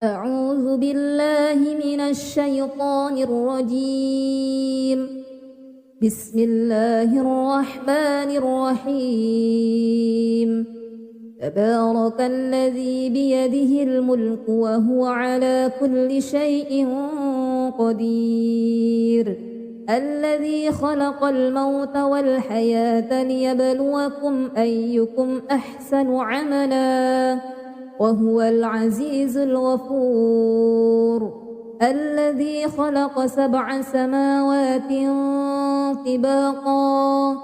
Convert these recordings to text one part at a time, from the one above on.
أعوذ بالله من الشيطان الرجيم. بسم الله الرحمن الرحيم. تبارك الذي بيده الملك وهو على كل شيء قدير. الذي خلق الموت والحياة ليبلوكم أيكم أحسن عملا وهو العزيز الغفور. الذي خلق 7 سماوات طباقا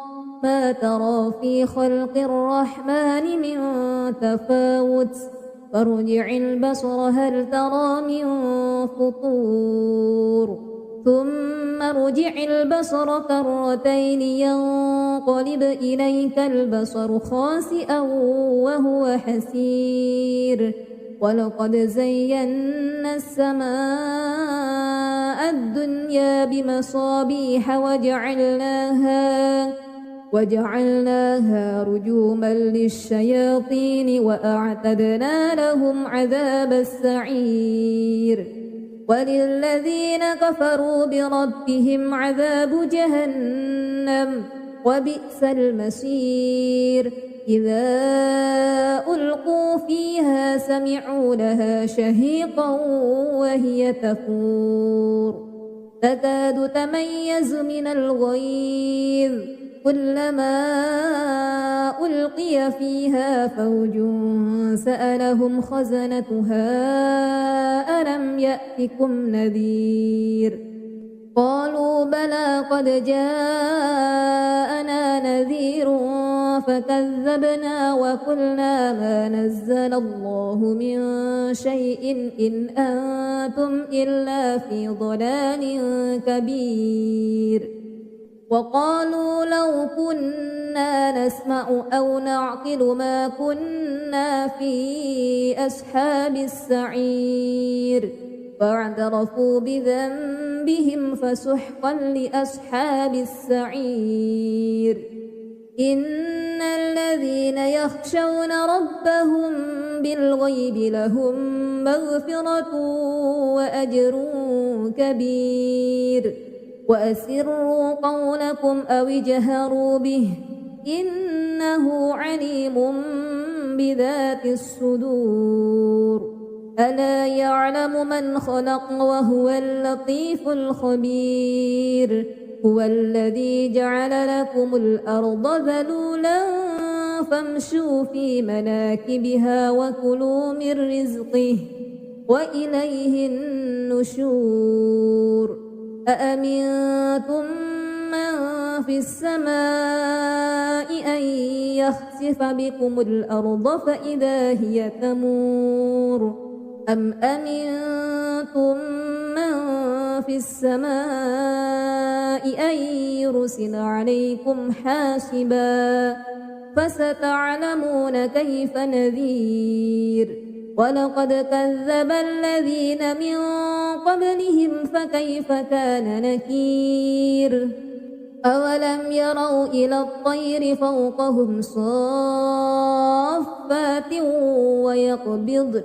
ما ترى في خلق الرحمن من تفاوت فارجع البصر هل ترى من فطور ثم ارجع البصر كرتين ينقلب إليك البصر خاسئا وهو حسير. ولقد زينا السماء الدنيا بمصابيح وجعلناها رجوما للشياطين وأعتدنا لهم عذاب السعير. وللذين كفروا بربهم عذاب جهنم وبئس المصير. إذا ألقوا فيها سمعوا لها شهيقا وهي تفور تكاد تميز من الغيظ كلما ألقي فيها فوج سألهم خزنتها ألم يأتكم نذير قالوا بلى قد جاءنا نذير فكذبنا وقلنا ما نزل الله من شيء إن أنتم إلا في ضلال كبير. وقالوا لو كنا نسمع أو نعقل ما كنا في أصحاب السعير فاعترفوا بذنبهم فسحقا لأصحاب السعير. إن الذين يخشون ربهم بالغيب لهم مغفرة وأجر كبير. وأسروا قولكم أو اجهروا به إنه عليم بذات الصدور. ألا يعلم من خلق وهو اللطيف الخبير. هو الذي جعل لكم الأرض ذلولا فامشوا في مناكبها وكلوا من رزقه وإليه النشور. أأمنتم من في السماء أن يخسف بكم الأرض فإذا هي تمور أم أمنتم من في السماء أن يرسل عليكم حاسبا فستعلمون كيف نذير. ولقد كذب الذين من قبلهم فكيف كان نكير. أولم يروا إلى الطير فوقهم صافات ويقبضن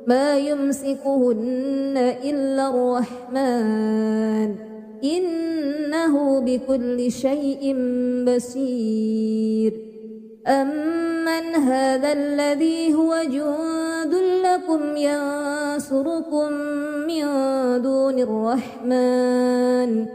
ما يمسكهن إلا الرحمن إنه بكل شيء بصير. أمن هذا الذي هو جند لكم ينصركم من دون الرحمن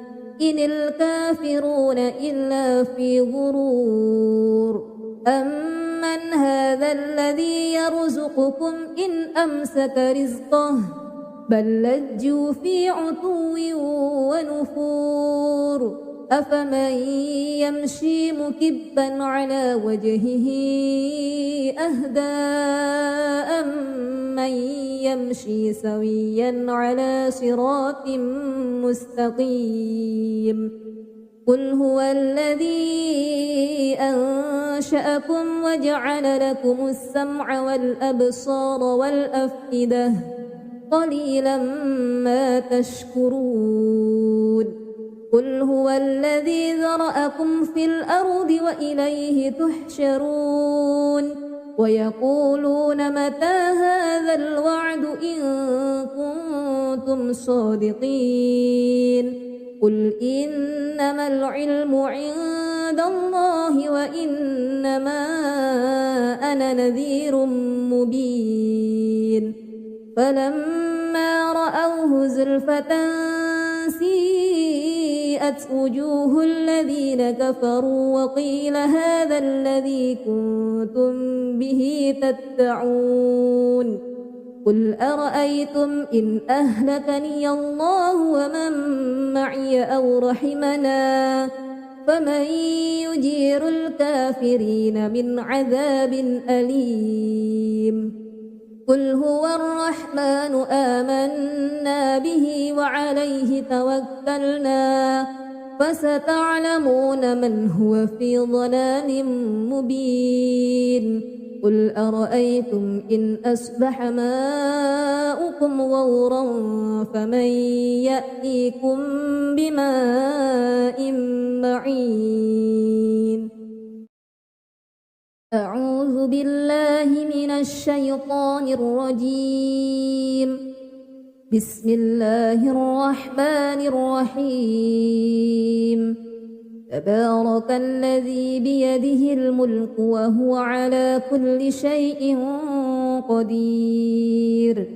إن الكافرون إلا في غرور. أمن هذا الذي يرزقكم إن أمسك رزقه بل لجوا في عتو ونفور. أفمن يمشي مكبا على وجهه أهدى أمن يمشي سويا على صراط مستقيم. قل هو الذي أنشأكم وجعل لكم السمع والأبصار والأفئدة قليلا ما تشكرون. قل هو الذي ذرأكم في الأرض وإليه تحشرون. ويقولون متى هذا الوعد إن كنتم صادقين قل إنما العلم عند الله وإنما أنا نذير مبين فلما رأوه زلفة سيئت وجوه الذين كفروا وقيل هذا الذي كنتم به تدعون قل أرأيتم إن أهلكني الله ومن معي أو رحمنا فمن يجير الكافرين من عذاب أليم قل هو الرحمن آمنا به وعليه توكلنا فستعلمون من هو في ضلال مبين قل أرأيتم إن أصبح ماؤكم غورا فمن يأتيكم بماء معين أعوذ بالله من الشيطان الرجيم بسم الله الرحمن الرحيم تبارك الذي بيده الملك وهو على كل شيء قدير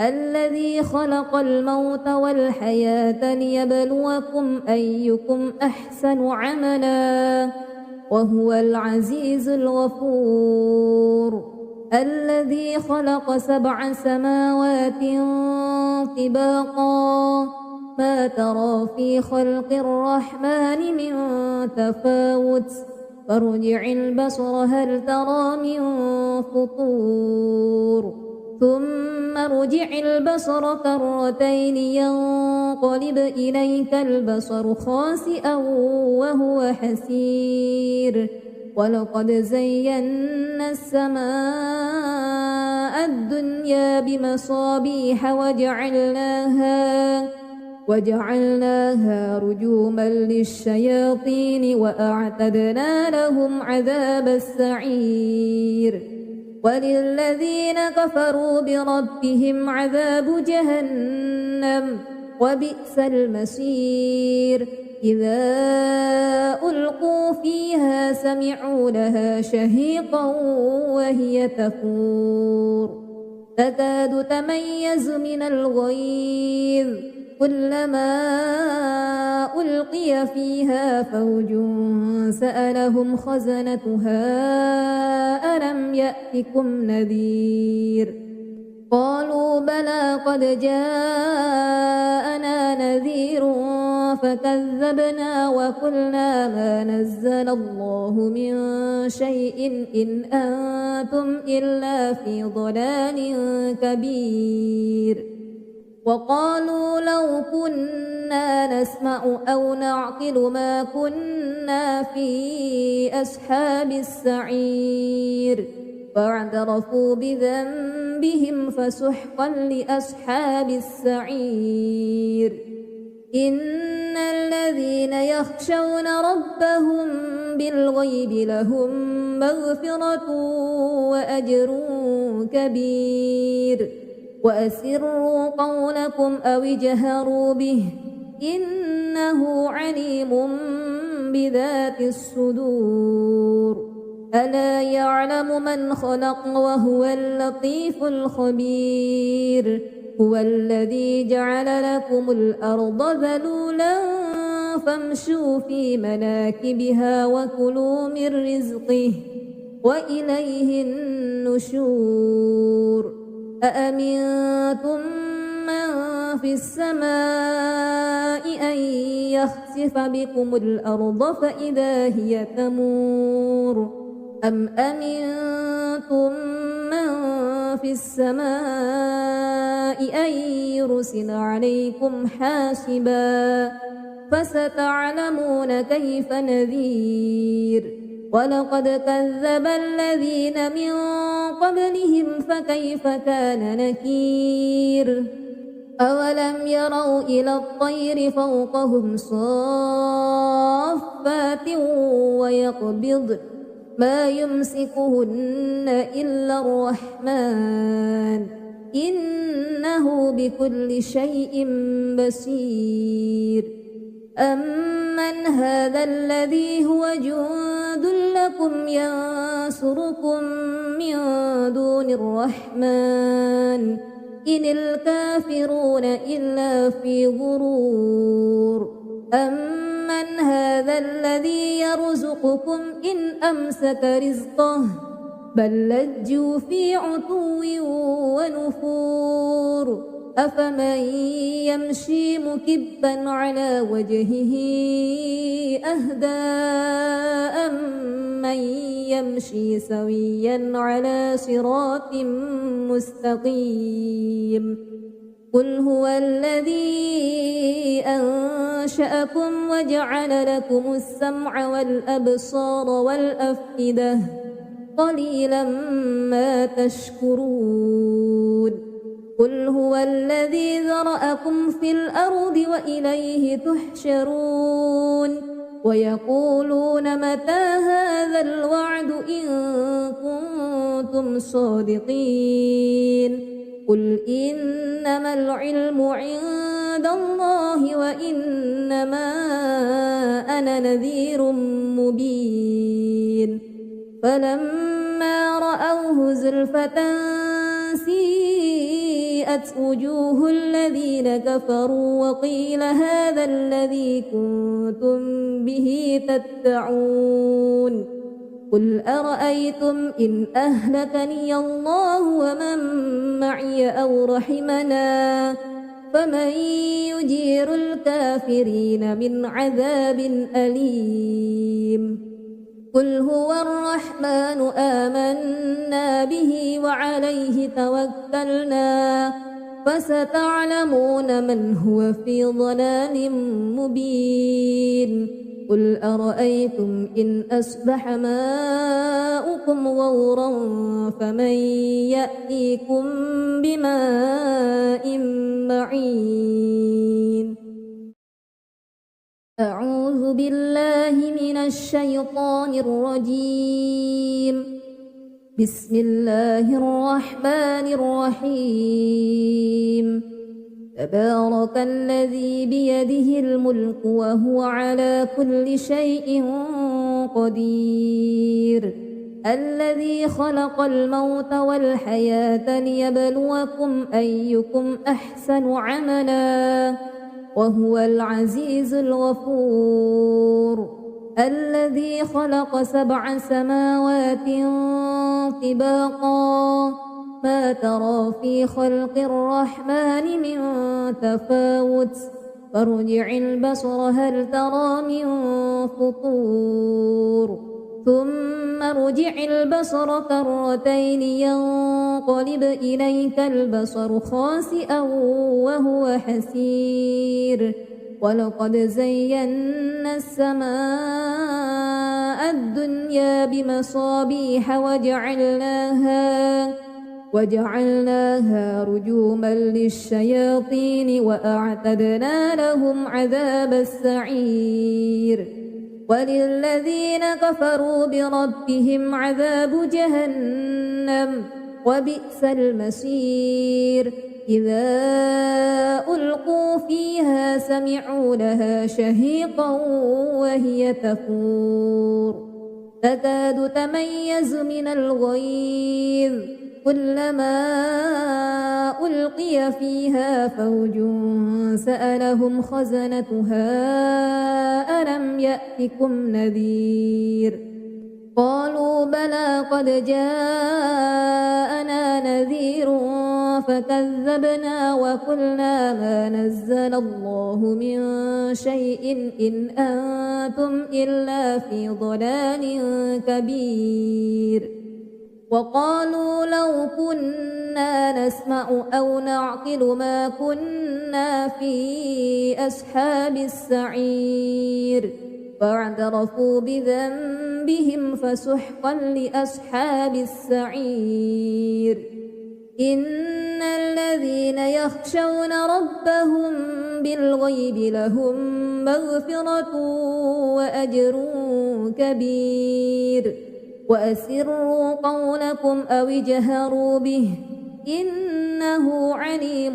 الذي خلق الموت والحياة ليبلوكم أيكم أحسن عملا وهو العزيز الغفور الذي خلق 7 سماوات طباقا ما ترى في خلق الرحمن من تفاوت فارجع البصر هل ترى من فطور ثم ارجع البصر كرتين ينقلب إليك البصر خاسئا وهو حسير ولقد زينا السماء الدنيا بمصابيح وجعلناها رجوما للشياطين وأعتدنا لهم عذاب السعير وللذين كفروا بربهم عذاب جهنم وبئس المصير إذا ألقوا فيها سمعوا لها شهيقا وهي تفور تكاد تميز من الغيظ كلما ألقي فيها فوج سألهم خزنتها ألم يأتكم نذير قالوا بلى قد جاءنا نذير فكذبنا وقلنا ما نزل الله من شيء إن أنتم إلا في ضلال كبير وقالوا لو كنا نسمع أو نعقل ما كنا في أصحاب السعير فاعترفوا بذنبهم فسحقا لأصحاب السعير إن الذين يخشون ربهم بالغيب لهم مغفرة وأجر كبير وأسروا قولكم أو اجهروا به إنه عليم بذات الصدور ألا يعلم من خلق وهو اللطيف الخبير هو الذي جعل لكم الأرض ذلولا فامشوا في مناكبها وكلوا من رزقه وإليه النشور أأمنتم من في السماء أن يخسف بكم الأرض فإذا هي تمور أم أمنتم من في السماء أن يرسل عليكم حاسبا فستعلمون كيف نذير ولقد كذب الذين من قبلهم فكيف كان نكير أولم يروا إلى الطير فوقهم صافات ما يمسكهن إلا الرحمن إنه بكل شيء بصير أمن هذا الذي هو جند لكم ينصركم من دون الرحمن إن الكافرون إلا في غرور أمن هذا الذي يرزقكم إن أمسك رزقه بل لجوا في عتو ونفور أفمن يمشي مكبا على وجهه أهدى أمن يمشي سويا على صراط مستقيم قل هو الذي أنشأكم وجعل لكم السمع والأبصار والأفئدة قليلا ما تشكرون قل هو الذي ذرأكم في الأرض وإليه تحشرون ويقولون متى هذا الوعد إن كنتم صادقين قل إنما العلم عند الله وإنما أنا نذير مبين فلما رأوه زلفة سيئت وجوه الذين كفروا وقيل هذا الذي كنتم به تدعون قل أرأيتم إن أهلكني الله ومن معي أو رحمنا فمن يجير الكافرين من عذاب أليم قل هو الرحمن آمنا به وعليه توكلنا فستعلمون من هو في ضلال مبين قل أرأيتم إن أصبح ماؤكم غورا فمن يأتيكم بماء معين أعوذ بالله من الشيطان الرجيم بسم الله الرحمن الرحيم تبارك الذي بيده الملك وهو على كل شيء قدير الذي خلق الموت والحياة ليبلوكم أيكم أحسن عملا وهو العزيز الغفور الذي خلق 7 سماوات طباقا ما ترى في خلق الرحمن من تفاوت فارجع البصر هل ترى من فطور ثم ارجع البصر كرتين ينقلب إليك البصر خاسئا وهو حسير ولقد زينا السماء الدنيا بمصابيح وجعلناها رجوما للشياطين وأعتدنا لهم عذاب السعير وللذين كفروا بربهم عذاب جهنم وبئس المصير إذا ألقوا فيها سمعوا لها شهيقا وهي تفور تكاد تميز من الغيظ كلما ألقي فيها فوج سألهم خزنتها ألم يأتكم نذير قالوا بلى قد جاءنا نذير فكذبنا وقلنا ما نزل الله من شيء إن أنتم إلا في ضلال كبير وقالوا لو كنا نسمع أو نعقل ما كنا في أصحاب السعير فاعترفوا بذنبهم فسحقا لأصحاب السعير إن الذين يخشون ربهم بالغيب لهم مغفرة وأجر كبير وأسروا قولكم أو اجهروا به إنه عليم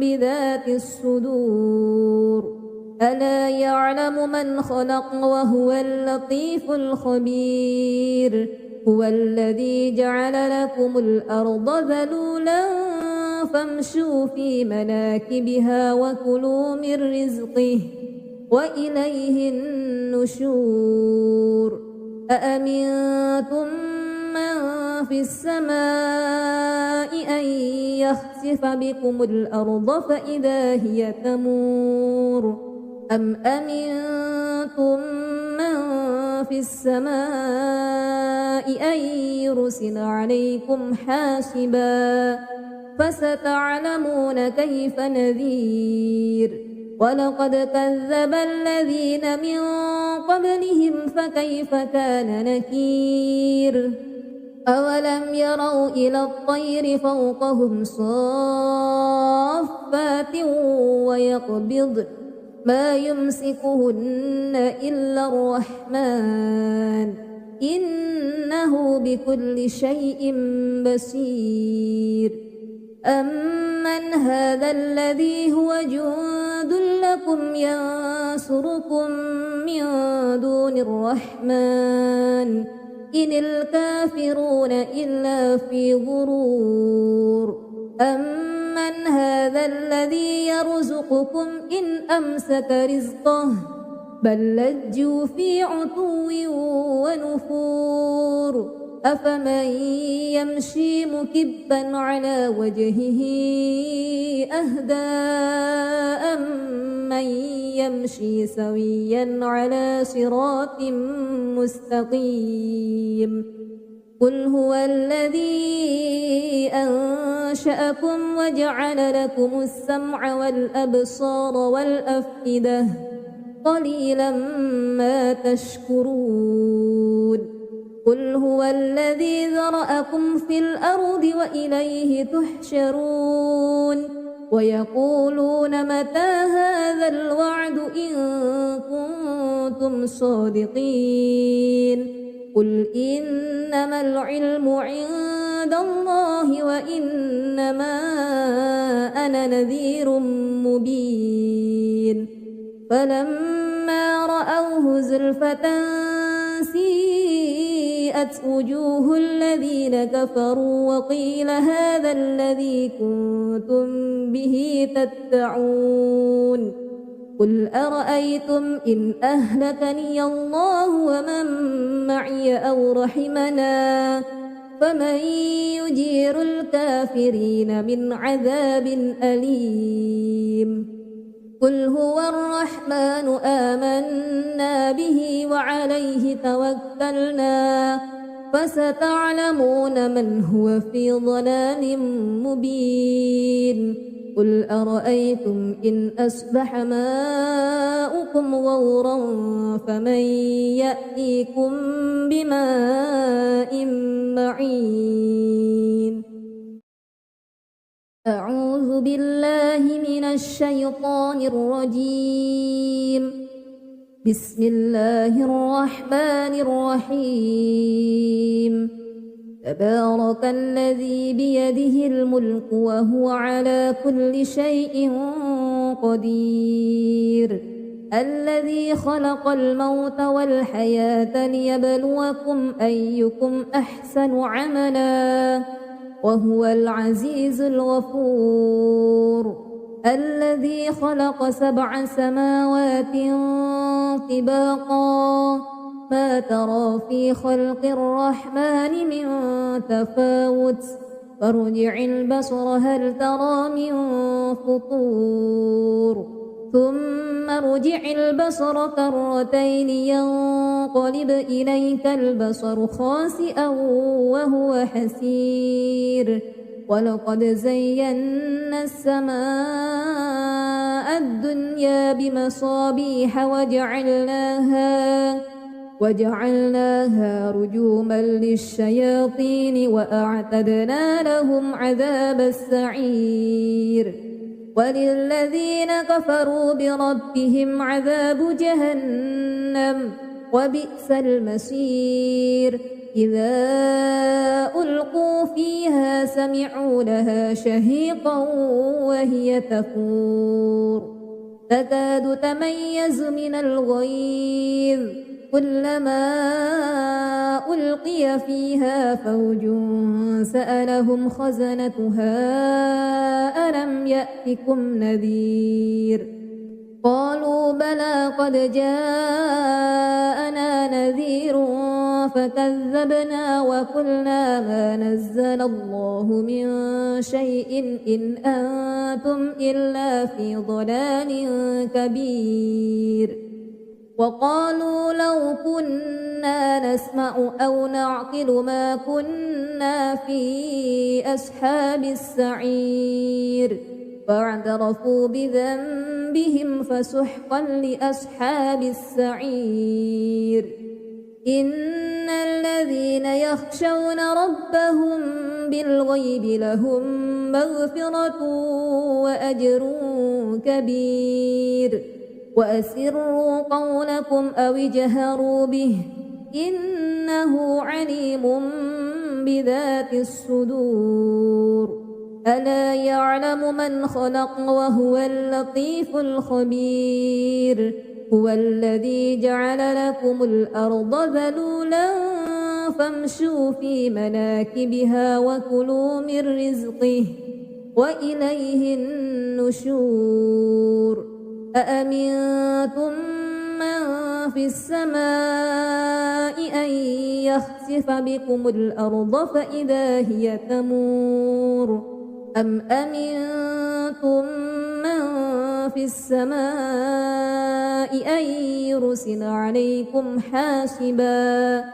بذات الصدور ألا يعلم من خلق وهو اللطيف الخبير هو الذي جعل لكم الأرض ذلولا فامشوا في مناكبها وكلوا من رزقه وإليه النشور أأمنتم من في السماء أن يخسف بكم الأرض فإذا هي تمور أم أمنتم من في السماء أن يرسل عليكم حاسبا فستعلمون كيف نذير ولقد كذب الذين من قبلهم فكيف كان نكير أولم يروا إلى الطير فوقهم صافات ويقبضن ما يمسكهن إلا الرحمن إنه بكل شيء بصير أمن هذا الذي هو جند لكم ينصركم من دون الرحمن إن الكافرون إلا في غرور أمن هذا الذي يرزقكم إن أمسك رزقه بل لجوا في عتو ونفور أفمن يمشي مكبا على وجهه أهدى أمن يمشي سويا على صراط مستقيم قل هو الذي أنشأكم وجعل لكم السمع والأبصار والأفئدة قليلا ما تشكرون قل هو الذي ذرأكم في الأرض وإليه تحشرون ويقولون متى هذا الوعد إن كنتم صادقين قل إنما العلم عند الله وإنما أنا نذير مبين فلما رأوه زلفة سيئت وجوه الذين كفروا وقيل هذا الذي كنتم به تدعون قل أرأيتم إن أهلكني الله ومن معي أو رحمنا فمن يجير الكافرين من عذاب أليم قل هو الرحمن آمنا به وعليه توكلنا فستعلمون من هو في ضلال مبين قل أرأيتم إن أصبح ماؤكم غورا فمن يأتيكم بماء معين أعوذ بالله من الشيطان الرجيم بسم الله الرحمن الرحيم تبارك الذي بيده الملك وهو على كل شيء قدير الذي خلق الموت والحياة ليبلوكم أيكم أحسن عملا وهو العزيز الغفور الذي خلق 7 سماوات طباقا ما ترى في خلق الرحمن من تفاوت فارجع البصر هل ترى من فطور ثم ارجع البصر كرتين ينقلب إليك البصر خاسئا وهو حسير ولقد زينا السماء الدنيا بمصابيح وجعلناها رجوما للشياطين وأعتدنا لهم عذاب السعير وللذين كفروا بربهم عذاب جهنم وبئس المصير إذا ألقوا فيها سمعوا لها شهيقا وهي تفور تكاد تميز من الغيظ كلما ألقي فيها فوج سألهم خزنتها ألم يأتكم نذير قالوا بلى قد جاءنا نذير فكذبنا وقلنا ما نزل الله من شيء إن أنتم إلا في ضلال كبير وقالوا لو كنا نسمع أو نعقل ما كنا في أصحاب السعير فاعترفوا بذنبهم فسحقا لأصحاب السعير إن الذين يخشون ربهم بالغيب لهم مغفرة وأجر كبير وأسروا قولكم أو اجهروا به إنه عليم بذات الصدور ألا يعلم من خلق وهو اللطيف الخبير هو الذي جعل لكم الأرض ذلولا فامشوا في مناكبها وكلوا من رزقه وإليه النشور أأمنتم من في السماء أن يخسف بكم الأرض فإذا هي تمور أم أمنتم من في السماء أن يرسل عليكم حاسبا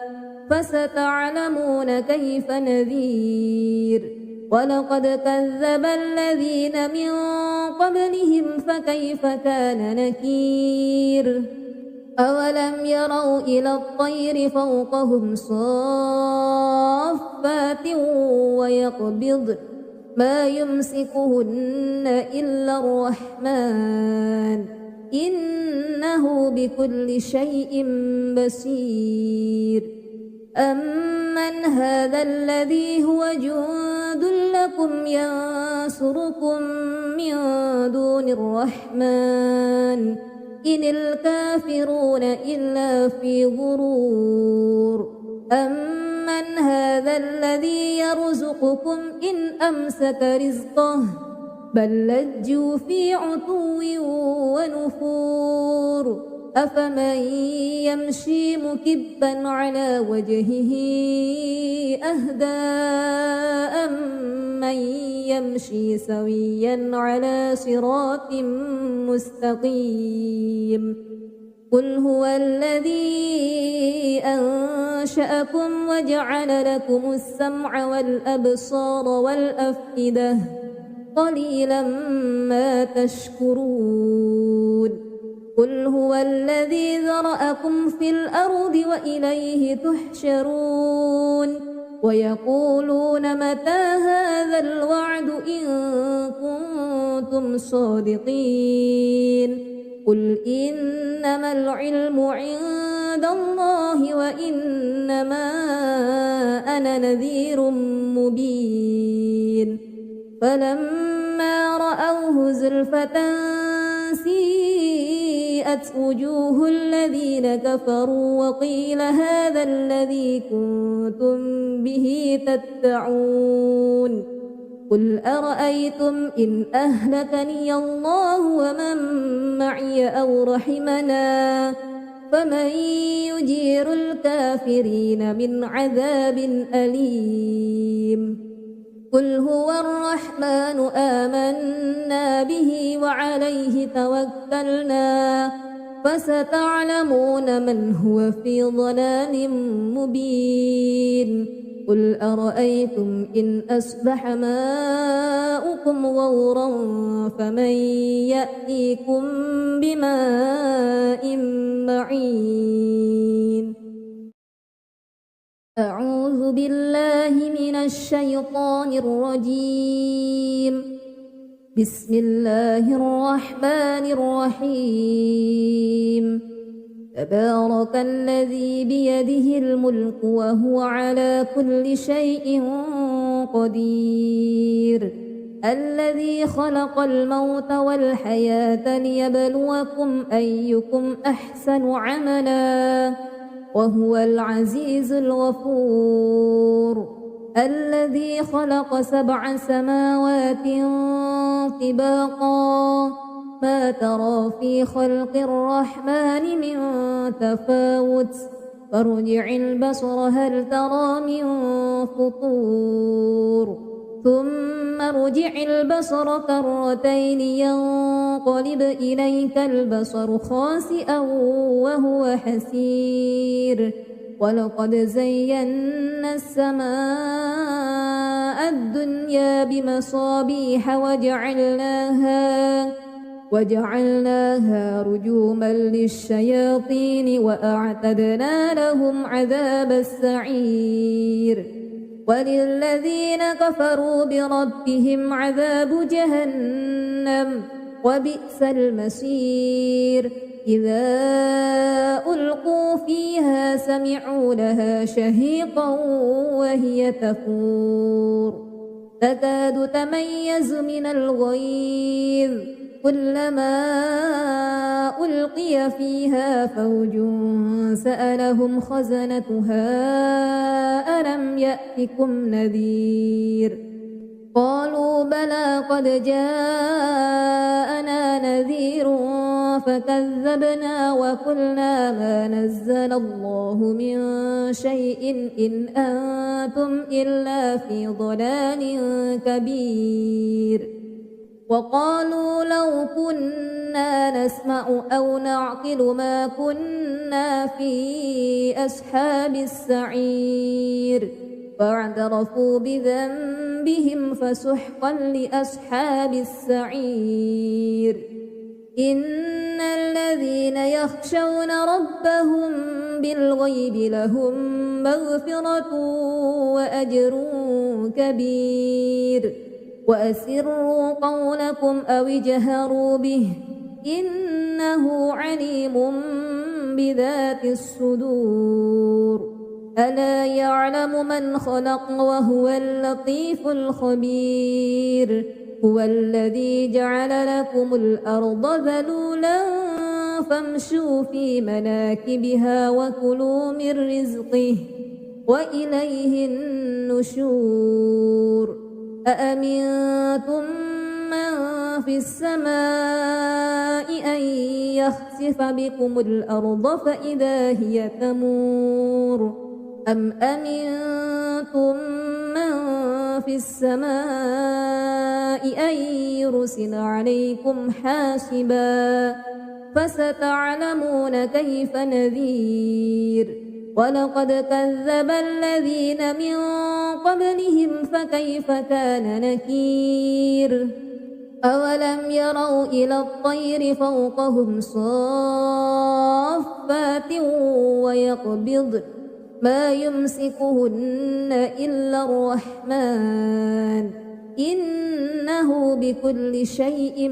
فستعلمون كيف نذير ولقد كذب الذين من قبلهم فكيف كان نكير أولم يروا إلى الطير فوقهم صافات ويقبض ما يمسكهن إلا الرحمن إنه بكل شيء بصير أمن هذا الذي هو جند لكم ينصركم من دون الرحمن إن الكافرون إلا في غرور أمن هذا الذي يرزقكم إن أمسك رزقه بل لجوا في عتو ونفور أفمن يمشي مكبا على وجهه أهدى أمن يمشي سويا على صراط مستقيم قل هو الذي أنشأكم وجعل لكم السمع والأبصار والأفئدة قليلا ما تشكرون قل هو الذي ذرأكم في الأرض وإليه تحشرون ويقولون متى هذا الوعد إن كنتم صادقين قل إنما العلم عند الله وإنما أنا نذير مبين فلما رأوه زلفة سيئت وجوه الذين كفروا وقيل هذا الذي كنتم به تدعون قل أرأيتم إن أهلكني الله ومن معي أو رحمنا فمن يجير الكافرين من عذاب أليم قل هو الرحمن آمنا به وعليه توكلنا فستعلمون من هو في ضلال مبين قل أرأيتم إن أصبح ماؤكم غورا فمن يأتيكم بماء معين أعوذ بالله من الشيطان الرجيم بسم الله الرحمن الرحيم تبارك الذي بيده الملك وهو على كل شيء قدير الذي خلق الموت والحياة ليبلوكم أيكم أحسن عملا وهو العزيز الغفور الذي خلق 7 سماوات طباقا ما ترى في خلق الرحمن من تفاوت فارجع البصر هل ترى من فطور ثم ارجع البصر كرتين ينقلب إليك البصر خاسئا وهو حسير ولقد زينا السماء الدنيا بمصابيح وجعلناها رجوما للشياطين وأعتدنا لهم عذاب السعير وللذين كفروا بربهم عذاب جهنم وبئس المصير إذا ألقوا فيها سمعوا لها شهيقا وهي تفور تكاد تميز من الغيظ كلما ألقي فيها فوج سألهم خزنتها ألم يأتكم نذير قالوا بلى قد جاءنا نذير فكذبنا وقلنا ما نزل الله من شيء إن أنتم إلا في ضلال كبير وقالوا لو كنا نسمع أو نعقل ما كنا في أصحاب السعير فاعترفوا بذنبهم فسحقا لأصحاب السعير إن الذين يخشون ربهم بالغيب لهم مغفرة وأجر كبير وأسروا قولكم أو اجهروا به إنه عليم بذات الصدور ألا يعلم من خلق وهو اللطيف الخبير هو الذي جعل لكم الأرض ذلولا فامشوا في مناكبها وكلوا من رزقه وإليه النشور أأمنتم من في السماء أن يخسف بكم الأرض فإذا هي تمور أم أمنتم من في السماء أن يرسل عليكم حاسبا فستعلمون كيف نذير ولقد كذب الذين من قبلهم فكيف كان نكير أولم يروا إلى الطير فوقهم صافات ويقبضن ما يمسكهن إلا الرحمن إنه بكل شيء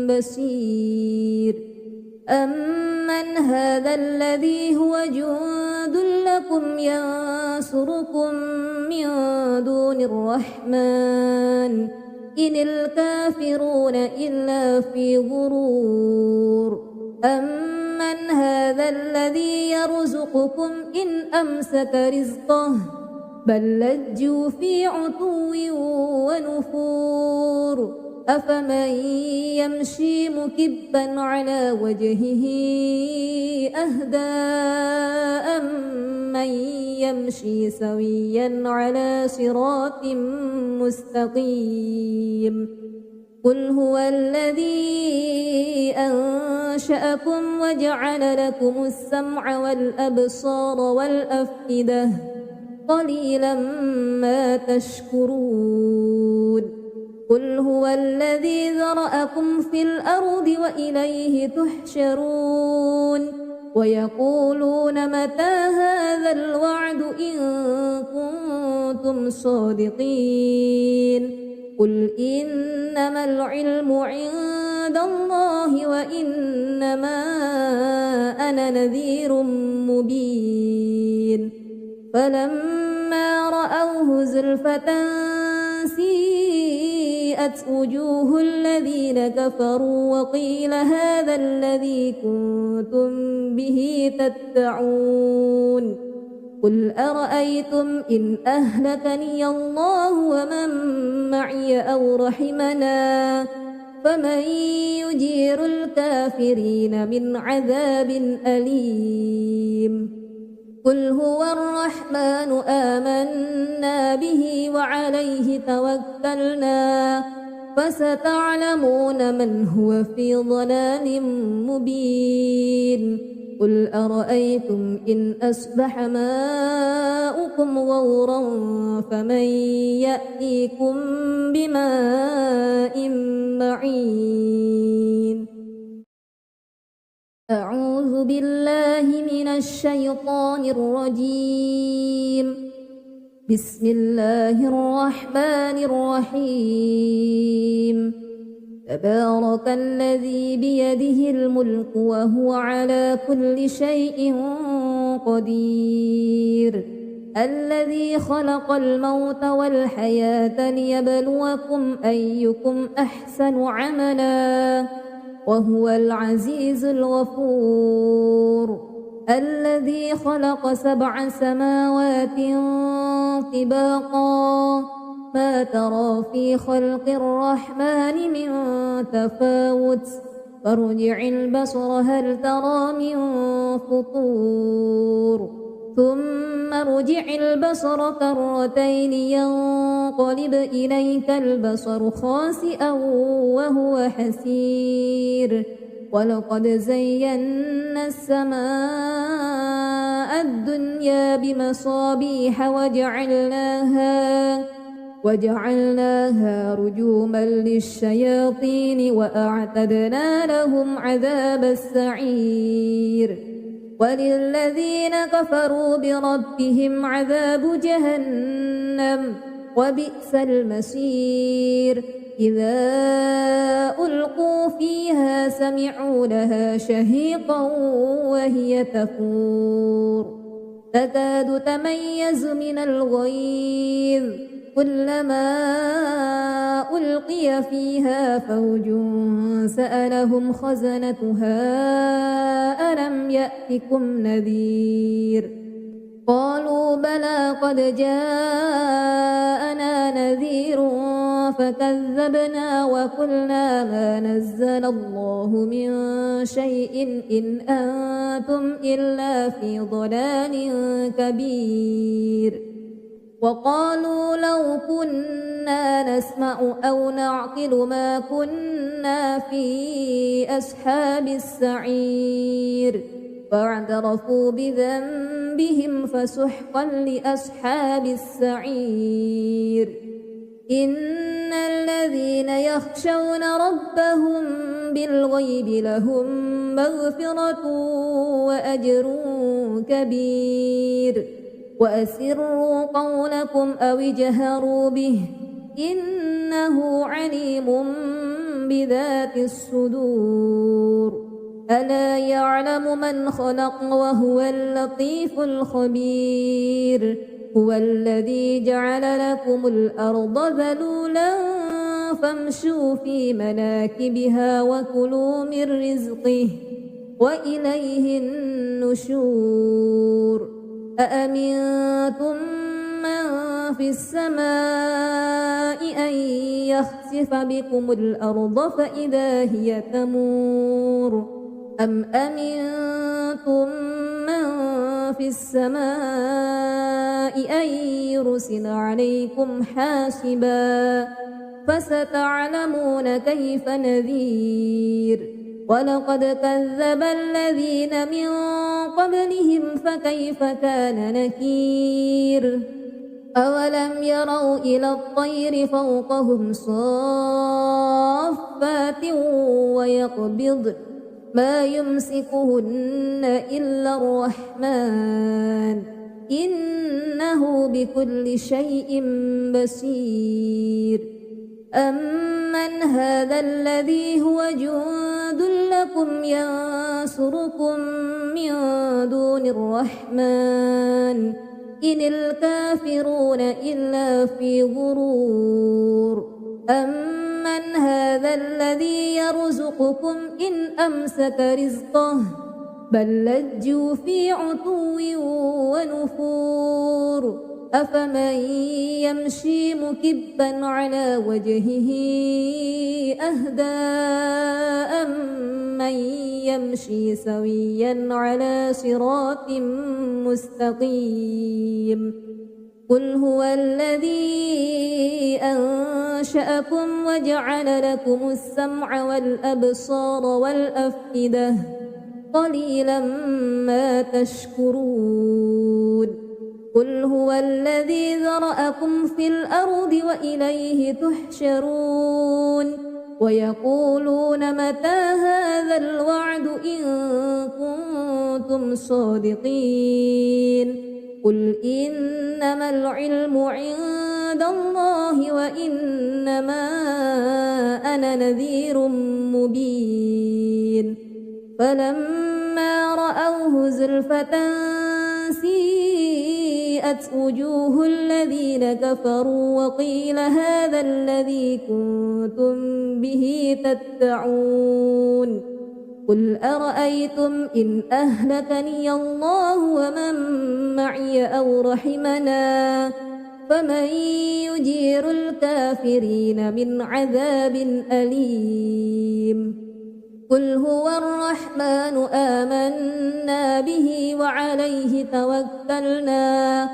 بصير أمن هذا الذي هو جند لكم ينصركم من دون الرحمن إن الكافرون إلا في غرور أمن هذا الذي يرزقكم إن أمسك رزقه بل لجوا في عتو ونفور أفمن يمشي مكبا على وجهه أهدى أمن يمشي سويا على صراط مستقيم قل هو الذي أنشأكم وجعل لكم السمع والأبصار والأفئدة قليلا ما تشكرون قل هو الذي ذرأكم في الأرض وإليه تحشرون ويقولون متى هذا الوعد إن كنتم صادقين قل إنما العلم عند عند الله وإنما أنا نذير مبين فلما رأوه زلفة سيئت وجوه الذين كفروا وقيل هذا الذي كنتم به تدعون قل أرأيتم إن أهلكني الله ومن معي أو رحمنا فمن يجير الكافرين من عذاب أليم قل هو الرحمن آمنا به وعليه توكلنا فستعلمون من هو في ضلال مبين قل أرأيتم إن أصبح ماؤكم غورا فمن يأتيكم بماء معين أعوذ بالله من الشيطان الرجيم بسم الله الرحمن الرحيم تبارك الذي بيده الملك وهو على كل شيء قدير الذي خلق الموت والحياة ليبلوكم أيكم أحسن عملا وهو العزيز الغفور الذي خلق 7 سماوات طباقا ما ترى في خلق الرحمن من تفاوت فارجع البصر هل ترى من فطور ثم ارجع البصر كرتين ينقلب إليك البصر خاسئا وهو حسير ولقد زينا السماء الدنيا بمصابيح وجعلناها رجوما للشياطين وأعتدنا لهم عذاب السعير وللذين كفروا بربهم عذاب جهنم وبئس المصير إذا ألقوا فيها سمعوا لها شهيقا وهي تفور تكاد تميز من الغيظ كلما ألقي فيها فوج سألهم خزنتها ألم يأتكم نذير قالوا بلى قد جاءنا نذير فكذبنا وقلنا ما نزل الله من شيء إن أنتم إلا في ضلال كبير وقالوا لو كنا نسمع أو نعقل ما كنا في أصحاب السعير فاعترفوا بذنبهم فسحقا لأصحاب السعير إن الذين يخشون ربهم بالغيب لهم مغفرة وأجر كبير وأسروا قولكم أو اجهروا به إنه عليم بذات الصدور ألا يعلم من خلق وهو اللطيف الخبير هو الذي جعل لكم الأرض ذلولا فامشوا في مناكبها وكلوا من رزقه وإليه النشور أأمنتم من في السماء أن يخسف بكم الأرض فإذا هي تمور أم أمنتم من في السماء أن يرسل عليكم حاسبا فستعلمون كيف نذير ولقد كذب الذين من قبلهم فكيف كان نكير أولم يروا إلى الطير فوقهم صافات ويقبض ما يمسكهن إلا الرحمن إنه بكل شيء بصير أمن هذا الذي هو جند لكم ينصركم من دون الرحمن إن الكافرون إلا في غرور أمن هذا الذي يرزقكم إن أمسك رزقه بل لجوا في عتو ونفور أفمن يمشي مكبا على وجهه أهدى أمن يمشي سويا على صراط مستقيم قل هو الذي أنشأكم وجعل لكم السمع والأبصار والأفئدة قليلا ما تشكرون قل هو الذي ذرأكم في الأرض وإليه تحشرون ويقولون متى هذا الوعد إن كنتم صادقين قل إنما العلم عند الله وإنما أنا نذير مبين فلما رأوه زلفة سيئت وجوه الذين كفروا وقيل هذا الذي كنتم به تدعون قل أرأيتم إن أهلكني الله ومن معي أو رحمنا فمن يجير الكافرين من عذاب أليم قل هو الرحمن آمنا به وعليه توكلنا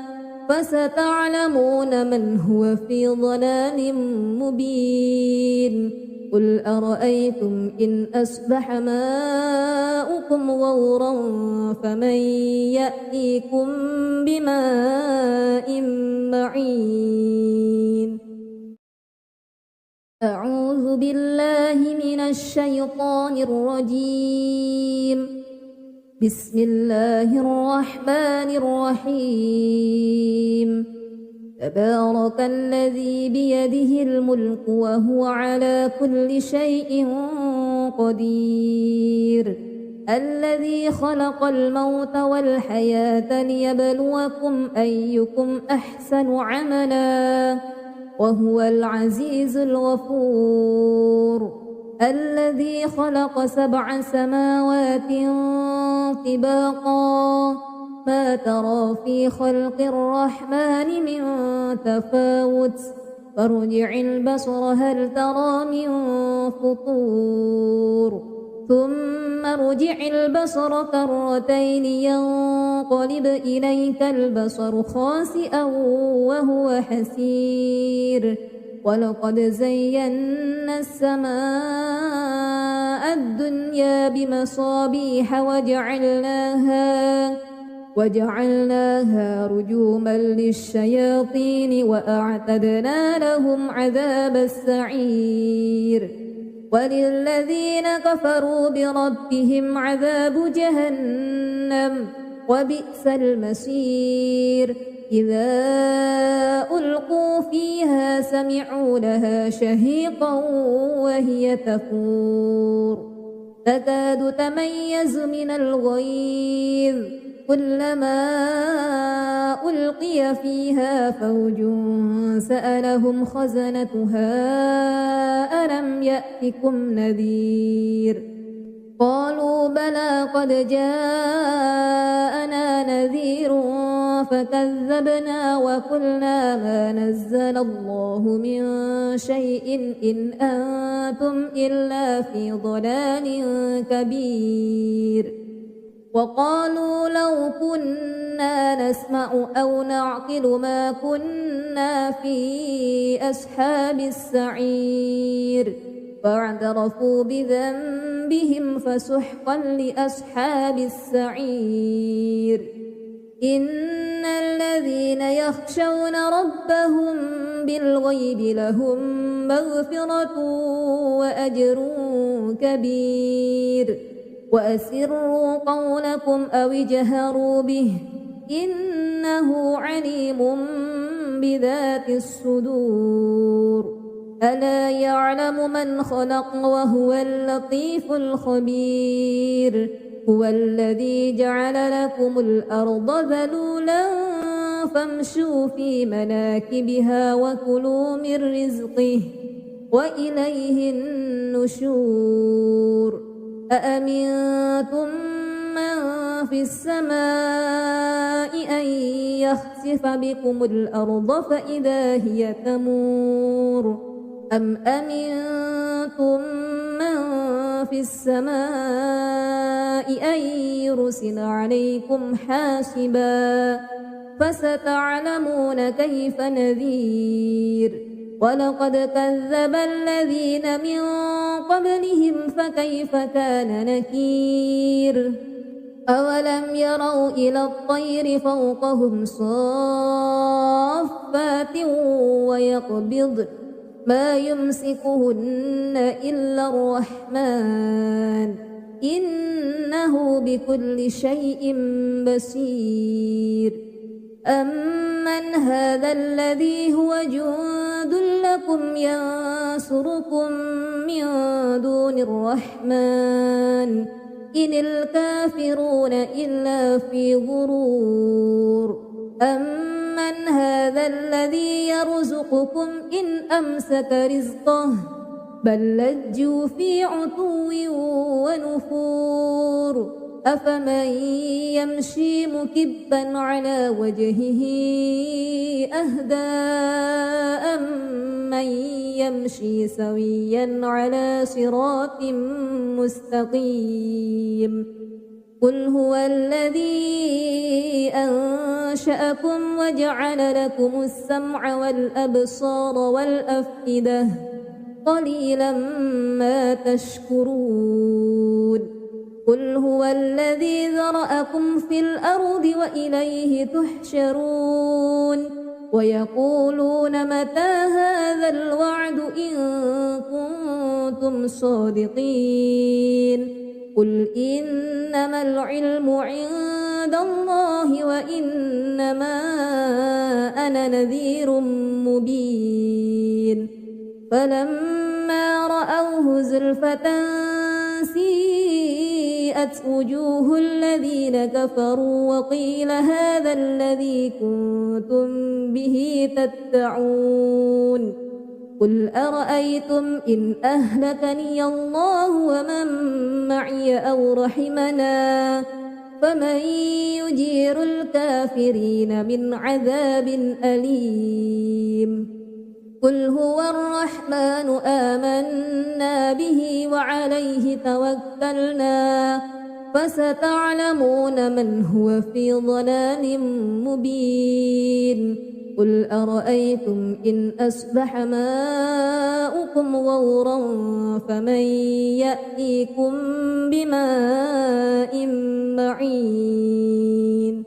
فستعلمون من هو في ضلال مبين قل أرأيتم إن أصبح ماؤكم غورا فمن يأتيكم بماء معين أعوذ بالله من الشيطان الرجيم بسم الله الرحمن الرحيم تبارك الذي بيده الملك وهو على كل شيء قدير الذي خلق الموت والحياة ليبلوكم أيكم أحسن عملا وهو العزيز الغفور الذي خلق 7 سماوات طباقا ما ترى في خلق الرحمن من تفاوت فارجع البصر هل ترى من فطور ثم ارجع البصر كرتين ينقلب إليك البصر خاسئا وهو حسير ولقد زينا السماء الدنيا بمصابيح وجعلناها رجوما للشياطين وأعتدنا لهم عذاب السعير وللذين كفروا بربهم عذاب جهنم وبئس المصير إذا ألقوا فيها سمعوا لها شهيقا وهي تفور تكاد تميز من الغيظ كلما ألقي فيها فوج سألهم خزنتها ألم يأتكم نذير قالوا بلى قد جاءنا نذير فكذبنا وقلنا ما نزل الله من شيء إن أنتم إلا في ضلال كبير وقالوا لو كنا نسمع أو نعقل ما كنا في أصحاب السعير فاعترفوا بذنبهم فسحقا لأصحاب السعير إن الذين يخشون ربهم بالغيب لهم مغفرة وأجر كبير وأسروا قولكم أو اجهروا به إنه عليم بذات الصدور ألا يعلم من خلق وهو اللطيف الخبير هو الذي جعل لكم الأرض ذلولا فامشوا في مناكبها وكلوا من رزقه وإليه النشور أأمنتم من في السماء أن يخسف بكم الأرض فإذا هي تمور أم أمنتم من في السماء أن يرسل عليكم حاسبا فستعلمون كيف نذير ولقد كذب الذين من قبلهم فكيف كان نكير أولم يروا إلى الطير فوقهم صافات ويقبضن ما يمسكهن إلا الرحمن إنه بكل شيء بصير أمن هذا الذي هو جند لكم ينصركم من دون الرحمن إن الكافرون إلا في غرور أمن هذا الذي يرزقكم إن أمسك رزقه بل لجوا في عتو ونفور أفمن يمشي مكبا على وجهه أهدى أمن يمشي سويا على صراط مستقيم قل هو الذي أنشأكم وجعل لكم السمع والأبصار والأفئدة قليلا ما تشكرون قل هو الذي ذرأكم في الأرض وإليه تحشرون ويقولون متى هذا الوعد إن كنتم صادقين قل إنما العلم عند الله وإنما أنا نذير مبين فلما رأوه زلفة سيئت وجوه الذين كفروا وقيل هذا الذي كنتم به تدعون قل أرأيتم إن أهلكني الله ومن معي أو رحمنا فمن يجير الكافرين من عذاب أليم قل هو الرحمن آمنا به وعليه توكلنا فستعلمون من هو في ضلال مبين قل أرأيتم إن أصبح ماؤكم غورا فمن يأتيكم بماء معين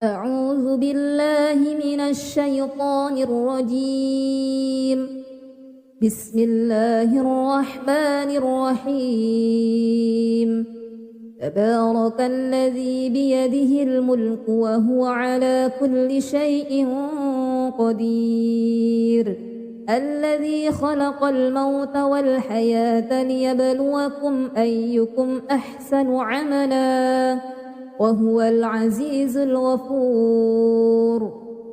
أعوذ بالله من الشيطان الرجيم بسم الله الرحمن الرحيم تبارك الذي بيده الملك وهو على كل شيء قدير الذي خلق الموت والحياة ليبلوكم أيكم أحسن عملا وهو العزيز الغفور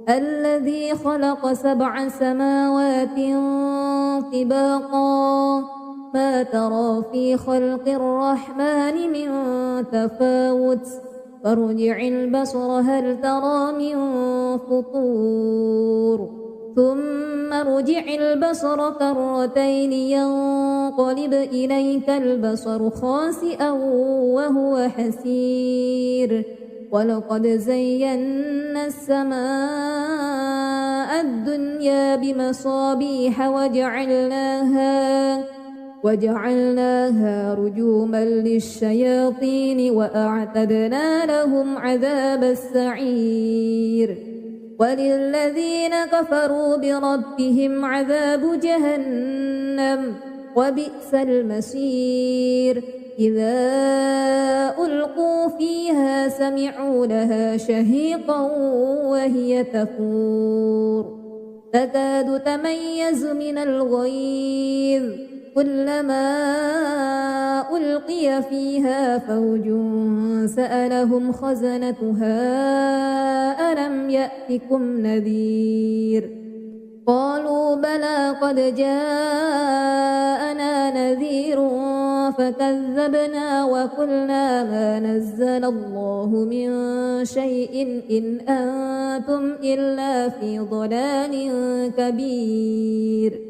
الذي خلق 7 سماوات طباقا ما ترى في خلق الرحمن من تفاوت فارجع البصر هل ترى من فطور ثم ارجع البصر كرتين ينقلب إليك البصر خاسئا وهو حسير ولقد زينا السماء الدنيا بمصابيح وجعلناها رجوما للشياطين وأعتدنا لهم عذاب السعير وللذين كفروا بربهم عذاب جهنم وبئس المصير إذا ألقوا فيها سمعوا لها شهيقا وهي تفور تكاد تميز من الغيظ كلما ألقي فيها فوج سألهم خزنتها ألم يأتكم نذير قالوا بلى قد جاءنا نذير فكذبنا وقلنا ما نزل الله من شيء إن أنتم إلا في ضلال كبير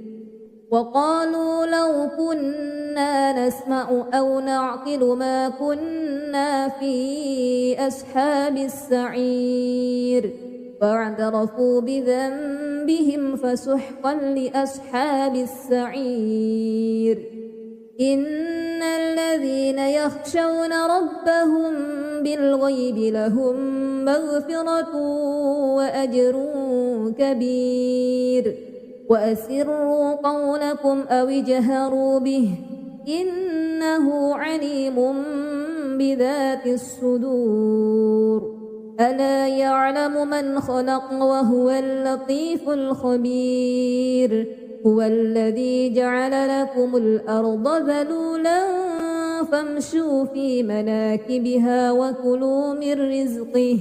وقالوا لو كنا نسمع أو نعقل ما كنا في أصحاب السعير فاعترفوا بذنبهم فسحقا لأصحاب السعير إن الذين يخشون ربهم بالغيب لهم مغفرة وأجر كبير وأسروا قولكم أو اجهروا به إنه عليم بذات الصدور ألا يعلم من خلق وهو اللطيف الخبير هو الذي جعل لكم الأرض ذلولا فامشوا في مناكبها وكلوا من رزقه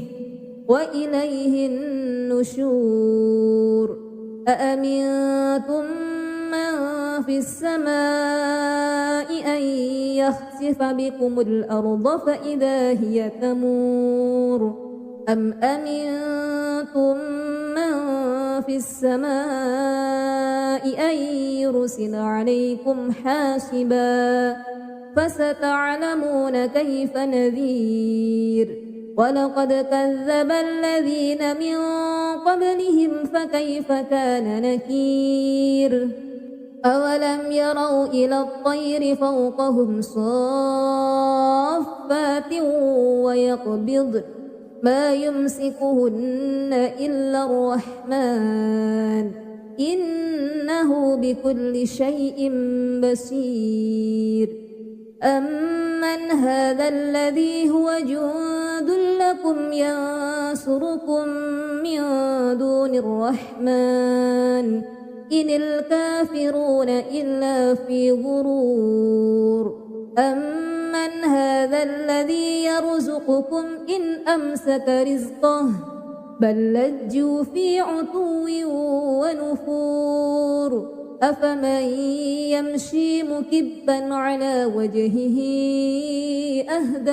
وإليه النشور أأمنتم من في السماء أن يخسف بكم الأرض فإذا هي تمور أم أمنتم من في السماء أن يرسل عليكم حاسبا فستعلمون كيف نذير ولقد كذب الذين من قبلهم فكيف كان نكير أولم يروا إلى الطير فوقهم صافات ويقبضن ما يمسكهن إلا الرحمن إنه بكل شيء بصير أمن هذا الذي هو جند لكم ينصركم من دون الرحمن إن الكافرون إلا في غرور أمن هذا الذي يرزقكم إن أمسك رزقه بل لجوا في عتو ونفور أفمن يمشي مكبا على وجهه أهدى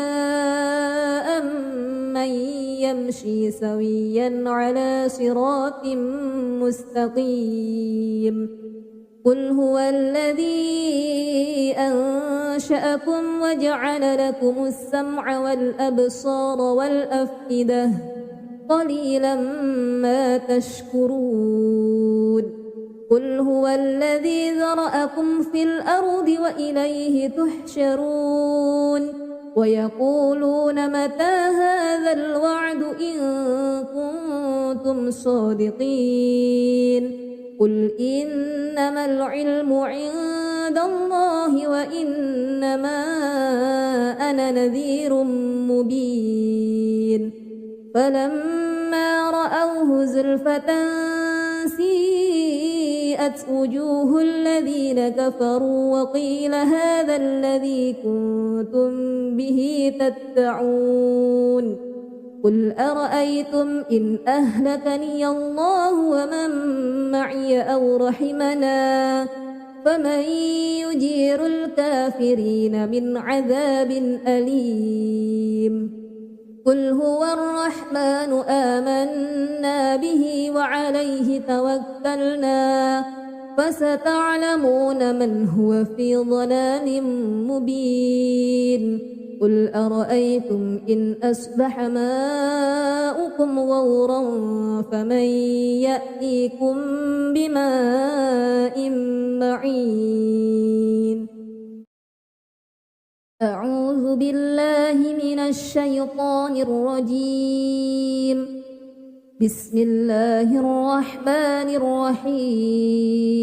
أمن يمشي سويا على صراط مستقيم قل هو الذي أنشأكم وجعل لكم السمع والأبصار والأفئدة قليلا ما تشكرون قل هو الذي ذرأكم في الأرض وإليه تحشرون ويقولون متى هذا الوعد إن كنتم صادقين قل إنما العلم عند الله وإنما أنا نذير مبين فلما رأوه زلفة سيئت وجوه الذين كفروا وقيل هذا الذي كنتم به تدعون قل أرأيتم إن أهلكني الله ومن معي أو رحمنا فمن يجير الكافرين من عذاب أليم قل هو الرحمن آمنا به وعليه توكلنا فستعلمون من هو في ضلال مبين قل أرأيتم إن أصبح ماؤكم غورا فمن يأتيكم بماء معين أعوذ بالله من الشيطان الرجيم بسم الله الرحمن الرحيم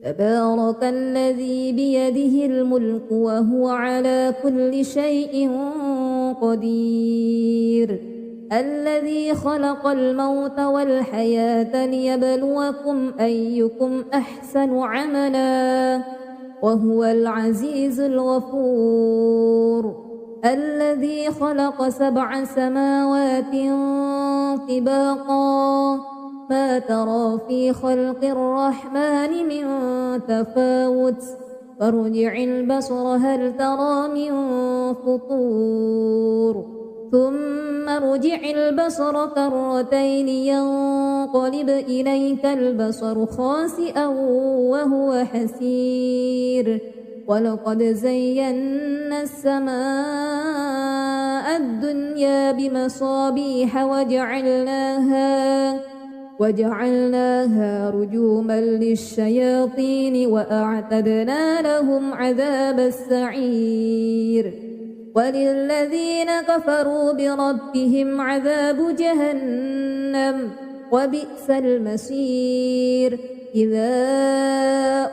تبارك الذي بيده الملك وهو على كل شيء قدير الذي خلق الموت والحياة ليبلوكم أيكم أحسن عملا وهو العزيز الغفور الذي خلق 7 سماوات طباقا ما ترى في خلق الرحمن من تفاوت فارجع البصر هل ترى من فطور ثم ارجع البصر كرتين ينقلب إليك البصر خاسئا وهو حسير ولقد زينا السماء الدنيا بمصابيح وجعلناها رجوما للشياطين وأعتدنا لهم عذاب السعير وللذين كفروا بربهم عذاب جهنم وبئس المصير إذا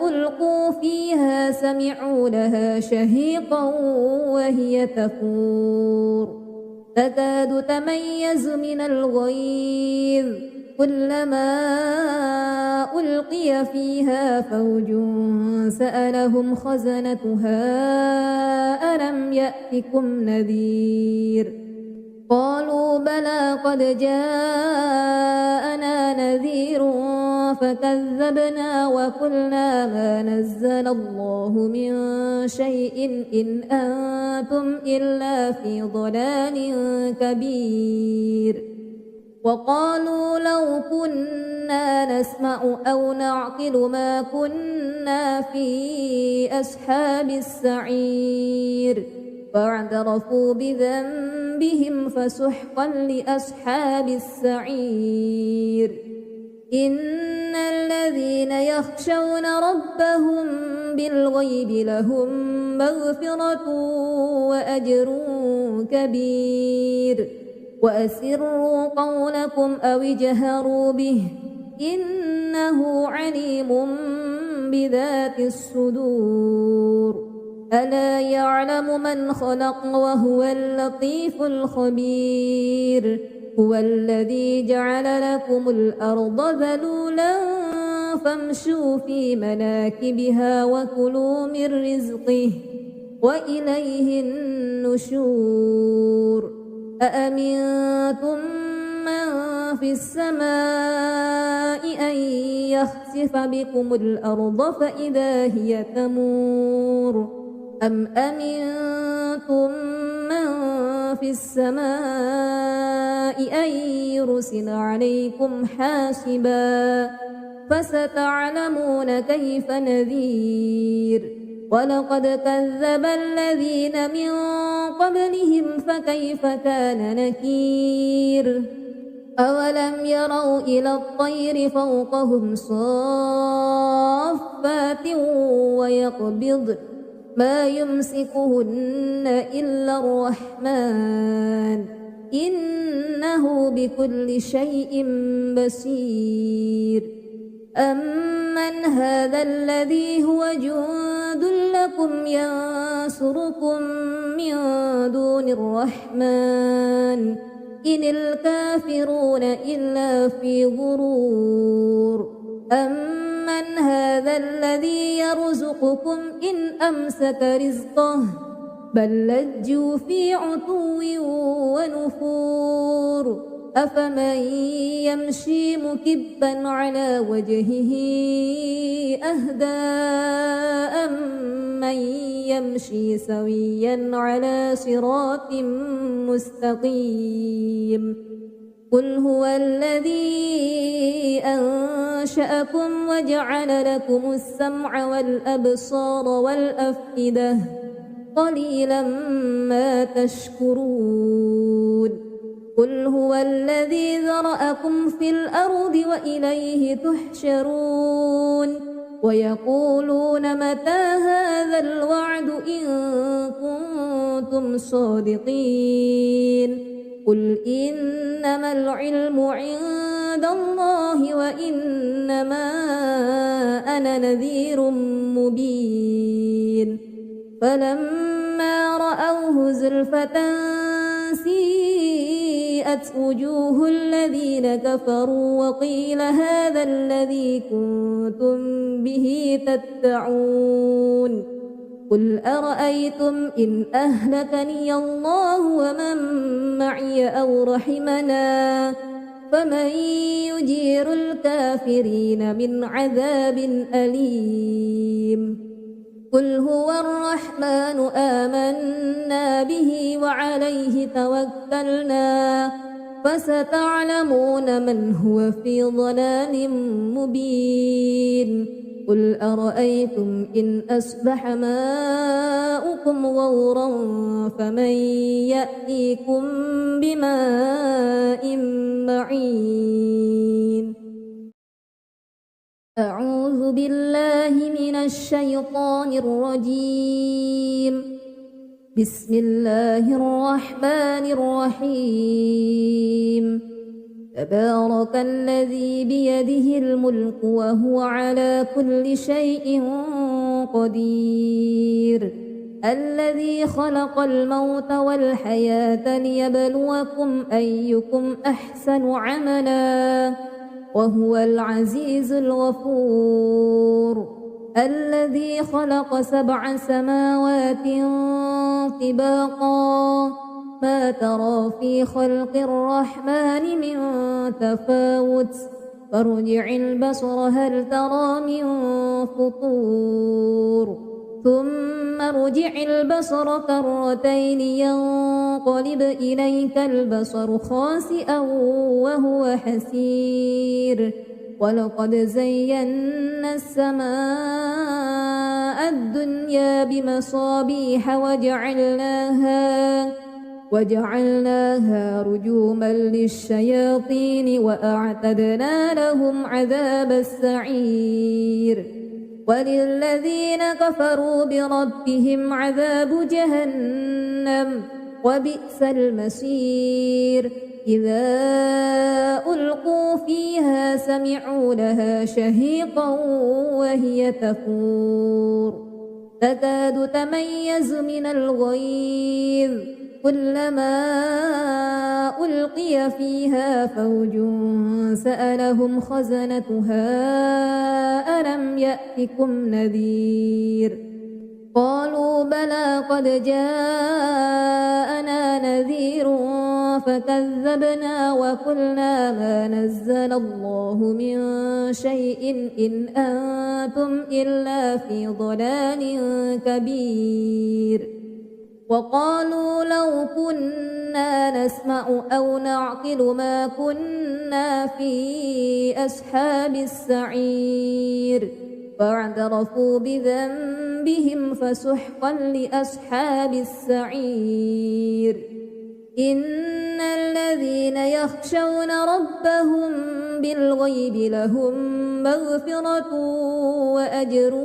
ألقوا فيها سمعوا لها شهيقا وهي تفور تكاد تميز من الغيظ كلما ألقي فيها فوج سألهم خزنتها ألم يأتكم نذير قالوا بلى قد جاءنا نذير فكذبنا وقلنا ما نزل الله من شيء إن أنتم إلا في ضلال كبير وقالوا لو كنا نسمع أو نعقل ما كنا في أصحاب السعير فاعترفوا بذنبهم فسحقا لأصحاب السعير إن الذين يخشون ربهم بالغيب لهم مغفرة وأجر كبير وأسروا قولكم أو اجهروا به إنه عليم بذات الصدور ألا يعلم من خلق وهو اللطيف الخبير هو الذي جعل لكم الأرض ذلولا فامشوا في مناكبها وكلوا من رزقه وإليه النشور أأمنتم من في السماء أن يخسف بكم الأرض فإذا هي تمور أم أمنتم من في السماء أن يرسل عليكم حاسبا فستعلمون كيف نذير ولقد كذب الذين من قبلهم فكيف كان نكير أولم يروا إلى الطير فوقهم صافات ويقبض ما يمسكهن إلا الرحمن إنه بكل شيء بصير أمن هذا الذي هو جند لكم ينصركم من دون الرحمن إن الكافرون إلا في غرور أمن هذا الذي يرزقكم إن أمسك رزقه بل لجوا في عتو ونفور أفمن يمشي مكبا على وجهه أهدى أمن يمشي سويا على صراط مستقيم قل هو الذي أنشأكم وجعل لكم السمع والأبصار والأفئدة قليلا ما تشكرون قل هو الذي ذرأكم في الأرض وإليه تحشرون ويقولون متى هذا الوعد إن كنتم صادقين قل إنما العلم عند الله وإنما أنا نذير مبين فلما رأوه زلفة سيئت وبرئت وجوه الذين كفروا وقيل هذا الذي كنتم به تدعون قل أرأيتم إن أهلكني الله ومن معي أو رحمنا فمن يجير الكافرين من عذاب أليم قل هو الرحمن آمنا به وعليه توكلنا فستعلمون من هو في ضلال مبين قل أرأيتم إن أصبح ماؤكم غورا فمن يأتيكم بماء معين أعوذ بالله من الشيطان الرجيم بسم الله الرحمن الرحيم تبارك الذي بيده الملك وهو على كل شيء قدير الذي خلق الموت والحياة ليبلوكم أيكم أحسن عملا وهو العزيز الغفور الذي خلق 7 سماوات طباقا ما ترى في خلق الرحمن من تفاوت فارجع البصر هل ترى من فطور ثم ارجع البصر كرتين ينقلب إليك البصر خاسئا وهو حسير ولقد زينا السماء الدنيا بمصابيح وجعلناها رجوما للشياطين وأعتدنا لهم عذاب السعير وللذين كفروا بربهم عذاب جهنم وبئس المصير إذا ألقوا فيها سمعوا لها شهيقا وهي تفور تكاد تميز من الغيظ كلما ألقي فيها فوج سألهم خزنتها ألم يأتكم نذير قالوا بلى قد جاءنا نذير فكذبنا وقلنا ما نزل الله من شيء إن أنتم إلا في ضلال كبير وقالوا لو كنا نسمع أو نعقل ما كنا في أصحاب السعير فاعترفوا بذنبهم فسحقا لأصحاب السعير إن الذين يخشون ربهم بالغيب لهم مغفرة وأجر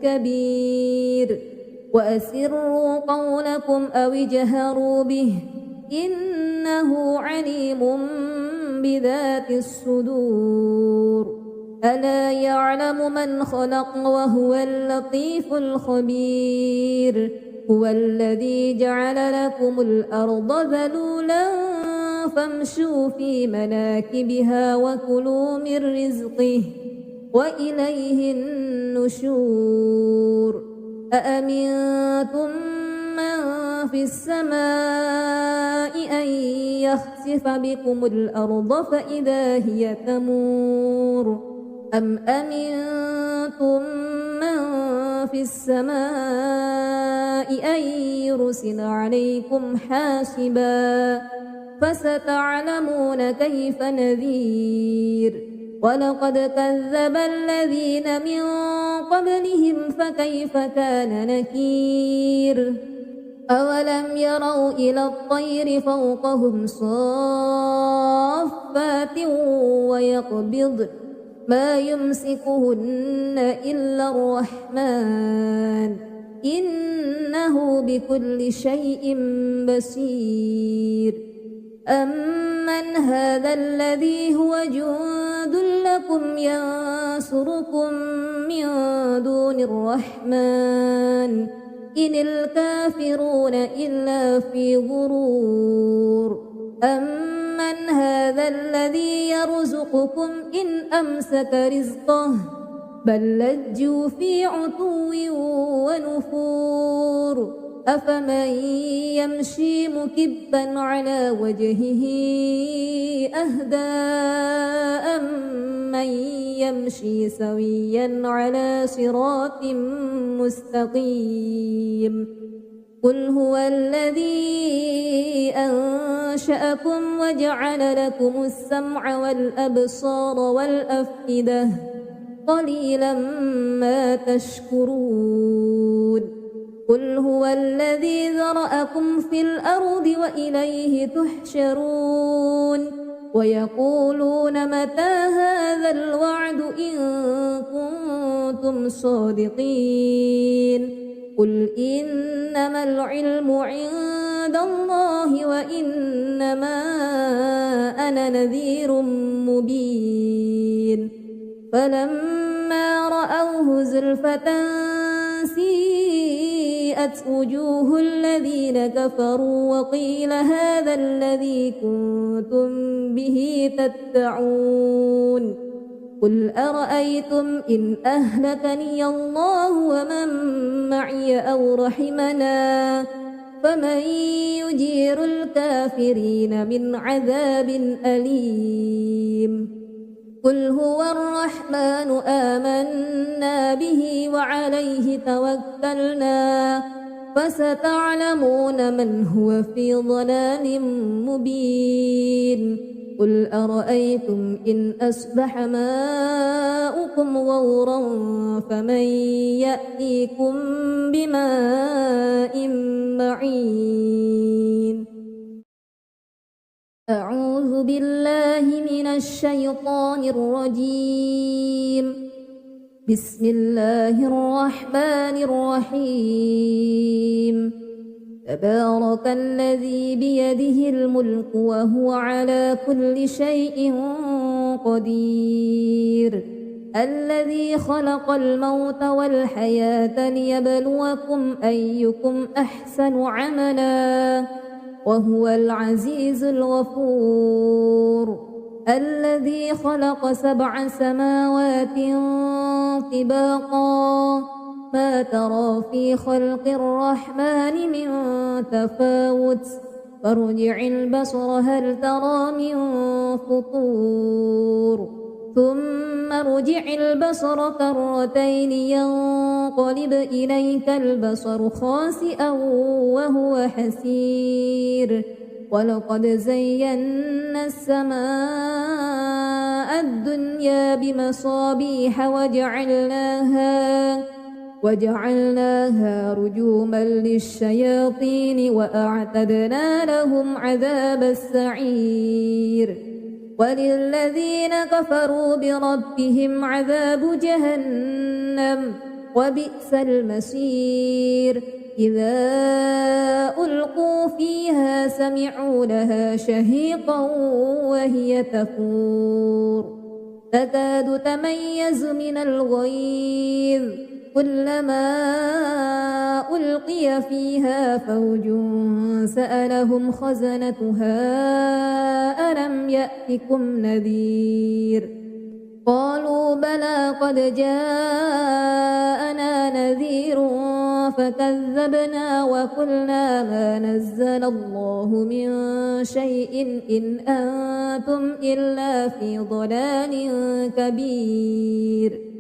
كبير وأسروا قولكم أو اجهروا به إنه عليم بذات الصدور ألا يعلم من خلق وهو اللطيف الخبير هو الذي جعل لكم الأرض ذلولا فامشوا في مناكبها وكلوا من رزقه وإليه النشور أأمنتم من في السماء أن يخسف بكم الأرض فإذا هي تمور أم أمنتم من في السماء أن يرسل عليكم حاسبا فستعلمون كيف نذير ولقد كذب الذين من قبلهم فكيف كان نكير أولم يروا إلى الطير فوقهم صافات ويقبضن ما يمسكهن إلا الرحمن إنه بكل شيء بصير أمن هذا الذي هو جند لكم ينصركم من دون الرحمن إن الكافرون إلا في غرور من هذا الذي يرزقكم إن أمسك رزقه بل لجوا في عتو ونفور أفمن يمشي مكبا على وجهه أهدى أمن يمشي سويا على صراط مستقيم قل هو الذي أنشأكم وجعل لكم السمع والأبصار والأفئدة قليلا ما تشكرون قل هو الذي ذرأكم في الأرض وإليه تحشرون ويقولون متى هذا الوعد إن كنتم صادقين قل إنما العلم عند الله وإنما أنا نذير مبين فلما رأوه زلفة سيئت وجوه الذين كفروا وقيل هذا الذي كنتم به تدعون قل أرأيتم إن أهلكني الله ومن معي أو رحمنا فمن يجير الكافرين من عذاب أليم قل هو الرحمن آمنا به وعليه توكلنا فستعلمون من هو في ضلال مبين قل أرأيتم إن أصبح ماؤكم غورا فمن يأتيكم بماء معين أعوذ بالله من الشيطان الرجيم بسم الله الرحمن الرحيم تبارك الذي بيده الملك وهو على كل شيء قدير الذي خلق الموت والحياة ليبلوكم أيكم أحسن عملا وهو العزيز الغفور الذي خلق 7 سماوات طباقا ما ترى في خلق الرحمن من تفاوت فارجع البصر هل ترى من فطور ثم ارجع البصر كرتين ينقلب إليك البصر خاسئا وهو حسير ولقد زينا السماء الدنيا بمصابيح وجعلناها رجوما للشياطين وأعتدنا لهم عذاب السعير وللذين كفروا بربهم عذاب جهنم وبئس المصير إذا ألقوا فيها سمعوا لها شهيقا وهي تفور تكاد تميز من الغيظ كلما ألقي فيها فوج سألهم خزنتها ألم يأتكم نذير قالوا بلى قد جاءنا نذير فكذبنا وقلنا ما نزل الله من شيء إن أنتم إلا في ضلال كبير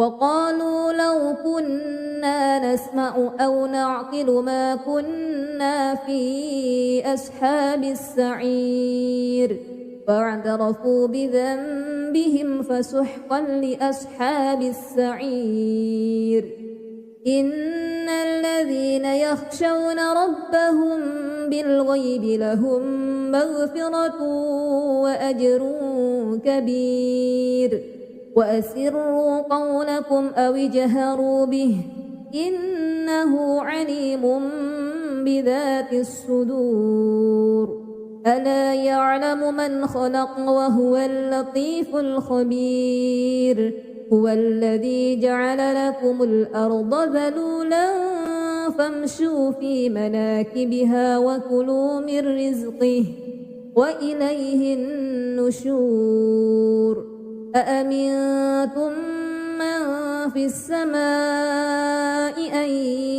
وقالوا لو كنا نسمع أو نعقل ما كنا في أصحاب السعير فاعترفوا بذنبهم فسحقا لأصحاب السعير إن الذين يخشون ربهم بالغيب لهم مغفرة وأجر كبير وأسروا قولكم أو اجهروا به إنه عليم بذات الصدور ألا يعلم من خلق وهو اللطيف الخبير هو الذي جعل لكم الأرض ذلولا فامشوا في مناكبها وكلوا من رزقه وإليه النشور أأمنتم من في السماء أن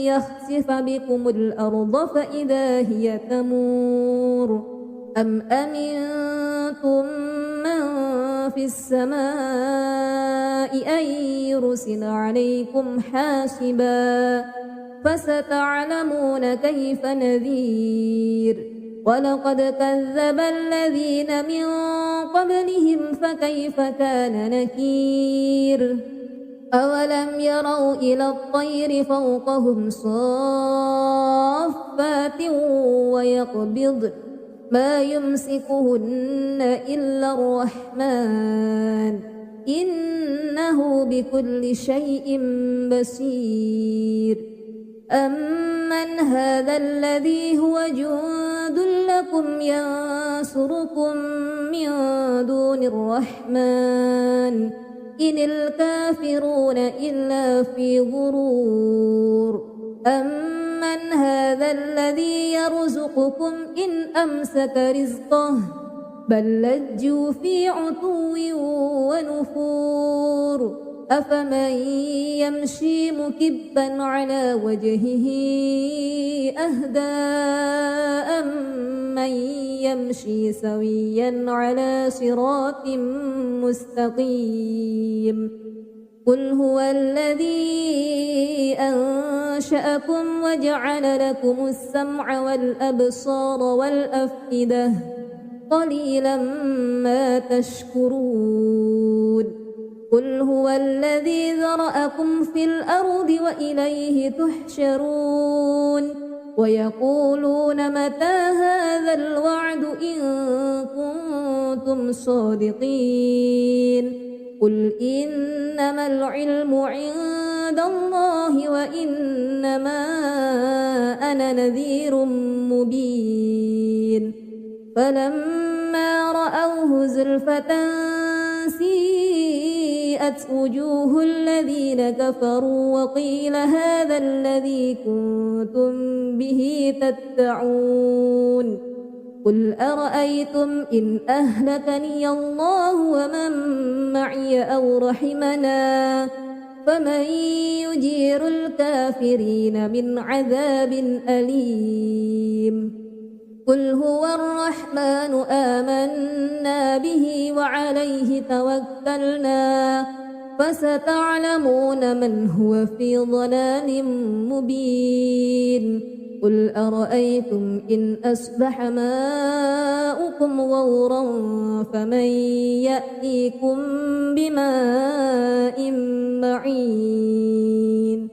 يخسف بكم الأرض فإذا هي تمور أم أمنتم من في السماء أن يرسل عليكم حاسبا فستعلمون كيف نذير ولقد كذب الذين من قبلهم فكيف كان نكير أولم يروا إلى الطير فوقهم صافات ويقبض ما يمسكهن إلا الرحمن إنه بكل شيء بصير أمن هذا الذي هو جند لكم ينصركم من دون الرحمن إن الكافرون إلا في غرور أمن هذا الذي يرزقكم إن أمسك رزقه بل لجوا في عتو ونفور أفمن يمشي مكبا على وجهه أهدى أمن يمشي سويا على صراط مستقيم قل هو الذي أنشأكم وجعل لكم السمع والأبصار والأفئدة قليلا ما تشكرون قل هو الذي ذرأكم في الأرض وإليه تحشرون ويقولون متى هذا الوعد إن كنتم صادقين قل إنما العلم عند الله وإنما أنا نذير مبين فلما رأوه زلفة سيئت وجوه الذين كفروا وقيل هذا الذي كنتم به تدعون قل أرأيتم إن أهلكني الله ومن معي أو رحمنا فمن يجير الكافرين من عذاب أليم قل هو الرحمن آمنا به وعليه توكلنا فستعلمون من هو في ضلال مبين قل أرأيتم إن أصبح ماؤكم غورا فمن يأتيكم بماء معين